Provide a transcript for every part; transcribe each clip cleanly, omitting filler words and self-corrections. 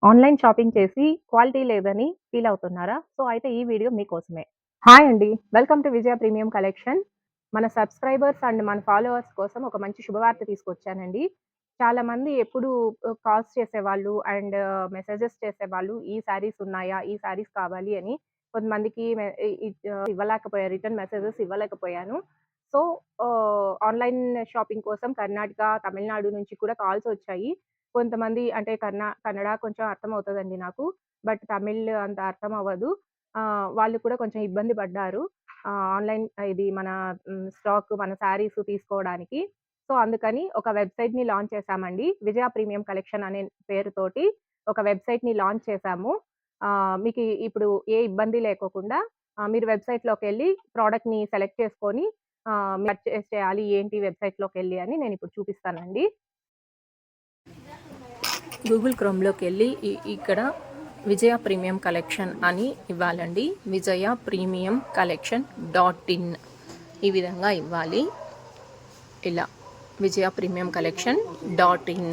Online shopping చేసి quality లేదని feel అవుతున్నారా? సో, అయితే ఈ వీడియో మీకోసమే. హాయ్ అండి. Welcome to Vijaya premium collection. మన సబ్‌స్క్రైబర్స్ అండ్ మన ఫాలోవర్స్ కోసం ఒక మంచి శుభవార్త తీసుకొచ్చానండి. చాలామంది ఎప్పుడూ కాల్స్ చేసేవాళ్ళు అండ్ మెసేజెస్ చేసేవాళ్ళు. ఈ శారీస్ ఉన్నాయా? ఈ శారీస్ కావాలి అని. కొంతమందికి మె ఇ ఇ ఇవ్వలేకపోయారు. రిటర్న్ మెసేజెస్ ఇవ్వలేకపోయాను. సో, ఆన్‌లైన్ షాపింగ్ కోసం కర్ణాటక, తమిళనాడు నుంచి కూడా కాల్స్ వచ్చాయి. కొంతమంది అంటే కన్నడ కొంచెం అర్థమవుతదండి నాకు. బట్ తమిళ్ అంత అర్థం అవ్వదు. వాళ్ళు కూడా కొంచెం ఇబ్బంది పడ్డారు. ఆన్‌లైన్ ఇది మన స్టాక్ మన శారీస్ తీసుకోవడానికి. సో, అందుకని ఒక వెబ్‌సైట్‌ని లాంచ్ చేశామండి. విజయ ప్రీమియం కలెక్షన్ అనే పేరుతోటి ఒక వెబ్‌సైట్‌ని లాంచ్ చేశాము. మీకు ఇప్పుడు ఏ ఇబ్బంది లేకోకుండా మీరు వెబ్‌సైట్‌లోకెళ్ళి ప్రొడక్ట్‌ని సెలెక్ట్ చేసుకొని పర్చేస్ చేయాలి ఏంటి వెబ్‌సైట్‌లోకెళ్ళి అని నేనిప్పుడు చూపిస్తానండి. గూగుల్ క్రోమ్‌లోకెళ్ళి ఇక్కడ విజయ ప్రీమియం కలెక్షన్ అని ఇవ్వాలండి. విజయ ప్రీమియం కలెక్షన్ .in ఈ విధంగా ఇవ్వాలి. ఇలా విజయ ప్రీమియం కలెక్షన్ .in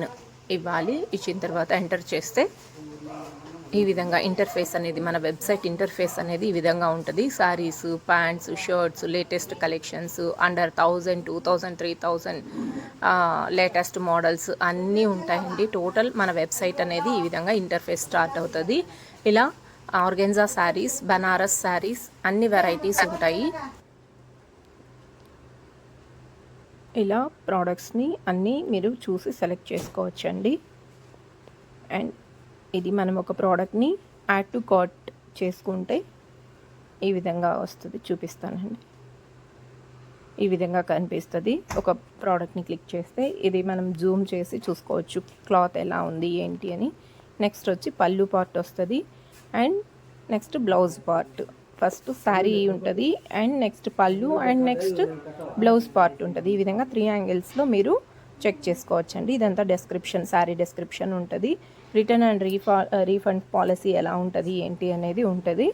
ఇవ్వాలి. ఇచ్చిన తర్వాత ఎంటర్ చేస్తే ఈ విధంగా ఇంటర్ఫేస్ అనేది మన వెబ్సైట్ ఇంటర్ఫేస్ అనేది ఈ విధంగా ఉంటుంది. Saris, pants, shirts, latest collections under 1000, 2000, 3000 latest models అన్నీ ఉంటాయండి. టోటల్ మన వెబ్సైట్ అనేది ఈ విధంగా ఇంటర్ఫేస్ స్టార్ట్ అవుతుంది. ఇలా ఆర్గెన్జా శారీస్, బనారస్ శారీస్ అన్ని వెరైటీస్ ఉంటాయి. ఇలా ప్రోడక్ట్స్ని అన్నీ మీరు చూసి సెలెక్ట్ చేసుకోవచ్చండి. అండ్ ఇది మనం ఒక ప్రోడక్ట్‌ని యాడ్ టు కార్ట్ చేసుకుంటే ఈ విధంగా వస్తుంది. చూపిస్తానండి. ఈ విధంగా కనిపిస్తుంది. ఒక ప్రోడక్ట్‌ని క్లిక్ చేస్తే ఇది మనం జూమ్ చేసి చూసుకోవచ్చు క్లాత్ ఎలా ఉంది ఏంటి అని. నెక్స్ట్ వచ్చి పళ్ళు పార్ట్ వస్తుంది and next blouse part. First sari ఉంటుంది అండ్ నెక్స్ట్ పళ్ళు అండ్ నెక్స్ట్ బ్లౌజ్ పార్ట్ ఉంటుంది. ఈ విధంగా 3 యాంగిల్స్లో మీరు చెక్ చేసుకోవచ్చండి. ఇదంతా డెస్క్రిప్షన్, శారీ డెస్క్రిప్షన్ ఉంటుంది. రిటర్న్ అండ్ రీఫండ్ పాలసీ ఎలా ఉంటుంది ఏంటి అనేది ఉంటుంది.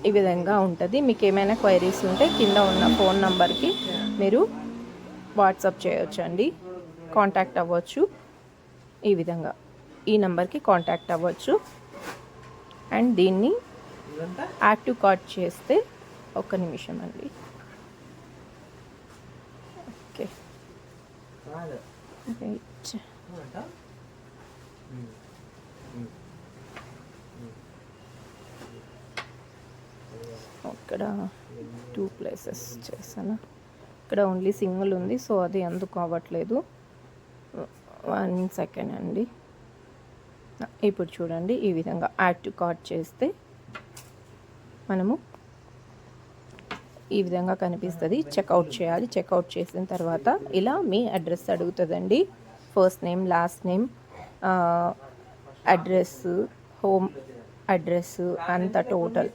ఈ విధంగా ఉంటుంది. మీకు ఏమైనా క్వైరీస్ ఉంటే కింద ఉన్న ఫోన్ నంబర్కి మీరు వాట్సాప్ చేయొచ్చు అండి, కాంటాక్ట్ అవ్వచ్చు. ఈ విధంగా ఈ నెంబర్కి కాంటాక్ట్ అవ్వచ్చు. అండ్ దీన్ని యాడ్ టు కార్ట్ చేస్తే ఒక్క నిమిషం అండి. Okay, right. ఇక్కడ 2 ప్లేసెస్ చేశాను. ఇక్కడ ఓన్లీ సింగిల్ ఉంది, సో అది ఎందుకు అవ్వట్లేదు. 1 సెకండ్ అండి. ఇప్పుడు చూడండి, ఈ విధంగా యాడ్ టు కార్ట్ చేస్తే మనము ఈ విధంగా కనిపిస్తుంది. చెక్అవుట్ చేయాలి. చెక్అవుట్ చేసిన తర్వాత ఇలా మీ అడ్రస్ అడుగుతుందండి. First name, last name, address, home address అంతా total,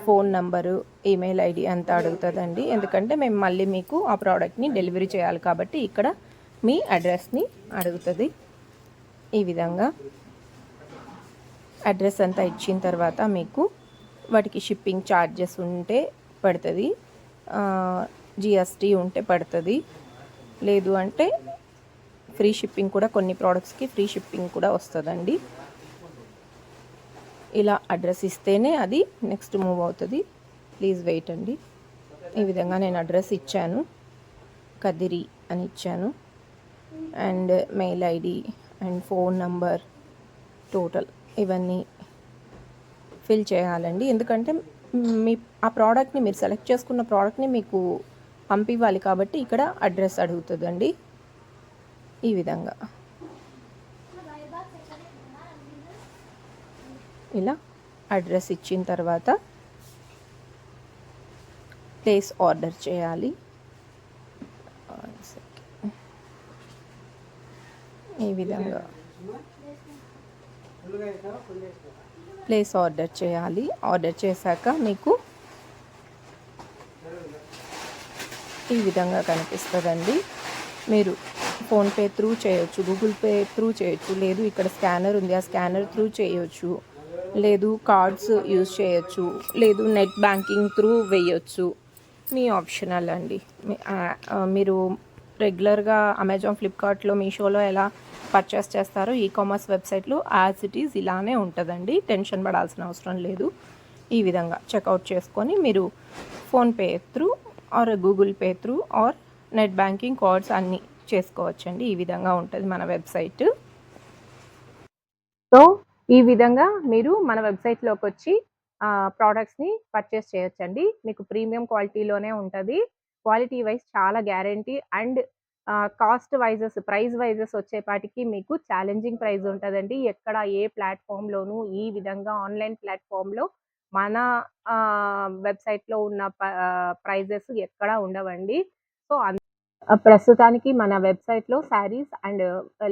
phone number, email ID అంతా అడుగుతుందండి. ఎందుకంటే మేము మళ్ళీ మీకు ఆ ప్రోడక్ట్ని డెలివరీ చేయాలి కాబట్టి ఇక్కడ మీ అడ్రస్ని అడుగుతుంది. ఈ విధంగా అడ్రస్ అంతా ఇచ్చిన తర్వాత మీకు వాటికి షిప్పింగ్ ఛార్జెస్ ఉంటే పడుతుంది, జిఎస్టీ ఉంటే పడుతుంది. లేదు అంటే ఫ్రీ షిప్పింగ్ కూడా, కొన్ని ప్రోడక్ట్స్కి ఫ్రీ షిప్పింగ్ కూడా వస్తుందండి. ఇలా అడ్రస్ ఇస్తేనే అది నెక్స్ట్ మూవ్ అవుతుంది. ప్లీజ్ వెయిట్ అండి. ఈ విధంగా నేను అడ్రస్ ఇచ్చాను, కదిరి అని ఇచ్చాను. And mail ID and phone number total ఇవన్నీ ఫిల్ చేయాలండి. ఎందుకంటే మీ ఆ ప్రోడక్ట్ని, మీరు సెలెక్ట్ చేసుకున్న ప్రోడక్ట్ని మీకు పంపివ్వాలి కాబట్టి ఇక్కడ అడ్రస్ అడుగుతుందండి. ఈ విధంగా ఇలా అడ్రస్ ఇచ్చిన తర్వాత ప్లేస్ ఆర్డర్ చేయాలి. ఈ విధంగా ప్లేస్ ఆర్డర్ చేయాలి. ఆర్డర్ చేశాక మీకు ఈ విధంగా కనిపిస్తుందండి. మీరు ఫోన్పే త్రూ చేయొచ్చు, గూగుల్ పే త్రూ చేయొచ్చు, లేదు ఇక్కడ స్కానర్ ఉంది ఆ స్కానర్ త్రూ చేయొచ్చు, లేదు కార్డ్స్ యూజ్ చేయొచ్చు, లేదు నెట్ బ్యాంకింగ్ త్రూ వేయొచ్చు. మీ ఆప్షనల్ అండి. మీరు రెగ్యులర్గా అమెజాన్, ఫ్లిప్కార్ట్లో, మీషోలో ఎలా పర్చేస్ చేస్తారో ఈ కామర్స్ వెబ్సైట్లో యాజ్ ఇట్ ఈజ్ ఇలానే ఉంటుందండి. టెన్షన్ పడాల్సిన అవసరం లేదు. ఈ విధంగా చెక్అవుట్ చేసుకొని మీరు PhonePe through or Google Pay through or net banking cards అన్నీ చేసుకోవచ్చండి. ఈ విధంగా ఉంటుంది మన వెబ్సైట్. సో ఈ విధంగా మీరు మన వెబ్సైట్లోకి వచ్చి ప్రోడక్ట్స్ని పర్చేస్ చేయొచ్చండి. మీకు ప్రీమియం క్వాలిటీలోనే ఉంటుంది. క్వాలిటీ వైజ్ చాలా గ్యారంటీ అండ్ కాస్ట్ వైజెస్ ప్రైస్ వైజెస్ వచ్చేపాటికి మీకు ఛాలెంజింగ్ ప్రైస్ ఉంటుందండి. ఎక్కడ ఏ ప్లాట్ఫామ్లోనూ ఈ విధంగా ఆన్లైన్ ప్లాట్ఫామ్లో మన వెబ్సైట్లో ఉన్న ప్రైజెస్ ఎక్కడా ఉండవండి. సో ప్రస్తుతానికి మన వెబ్సైట్లో saris and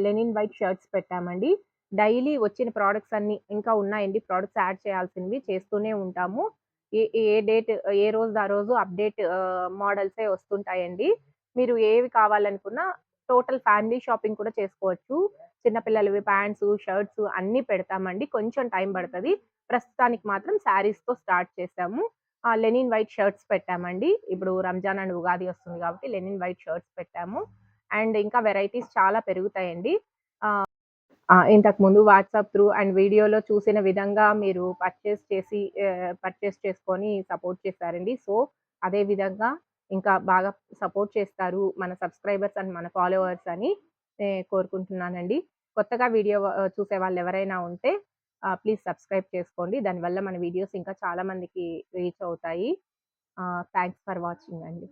Lenin white shirts పెట్టామండి. డైలీ వచ్చిన ప్రోడక్ట్స్ అన్నీ ఇంకా ఉన్నాయండి. ప్రోడక్ట్స్ యాడ్ చేయాల్సినవి చేస్తూనే ఉంటాము. ఏ ఏ డేట్ ఏ రోజుది ఆ రోజు అప్డేట్ మోడల్సే వస్తుంటాయండి. మీరు ఏవి కావాలనుకున్నా టోటల్ ఫ్యామిలీ షాపింగ్ కూడా చేసుకోవచ్చు. చిన్న పిల్లలవి ప్యాంట్స్, షర్ట్స్ అన్నీ పెడతామండి. కొంచెం టైం పడతది. ప్రస్తుతానికి మాత్రం శారీస్‌తో స్టార్ట్ చేశాము. లెనిన్ వైట్ షర్ట్స్ పెట్టామండి. ఇప్పుడు రంజాన్ అండ్ ఉగాది వస్తుంది కాబట్టి లెనిన్ వైట్ షర్ట్స్ పెట్టాము. అండ్ ఇంకా వెరైటీస్ చాలా పెరుగుతాయండి. ఇంతకుముందు వాట్సాప్ త్రూ అండ్ వీడియోలో చూసిన విధంగా మీరు పర్చేస్ చేసుకొని సపోర్ట్ చేశారండి. సో, అదే విధంగా ఇంకా బాగా సపోర్ట్ చేస్తారు మన సబ్స్క్రైబర్స్ అండ్ మన ఫాలోవర్స్ అని కోరుకుంటున్నానండి. కొత్తగా వీడియో చూసే వాళ్ళెవరైనా ఉంటే ప్లీజ్ సబ్స్క్రైబ్ చేసుకోండి. దానివల్ల మన వీడియోస్ ఇంకా చాలా మందికి రీచ్ అవుతాయి. థాంక్స్ ఫర్ వాచింగ్ అండి.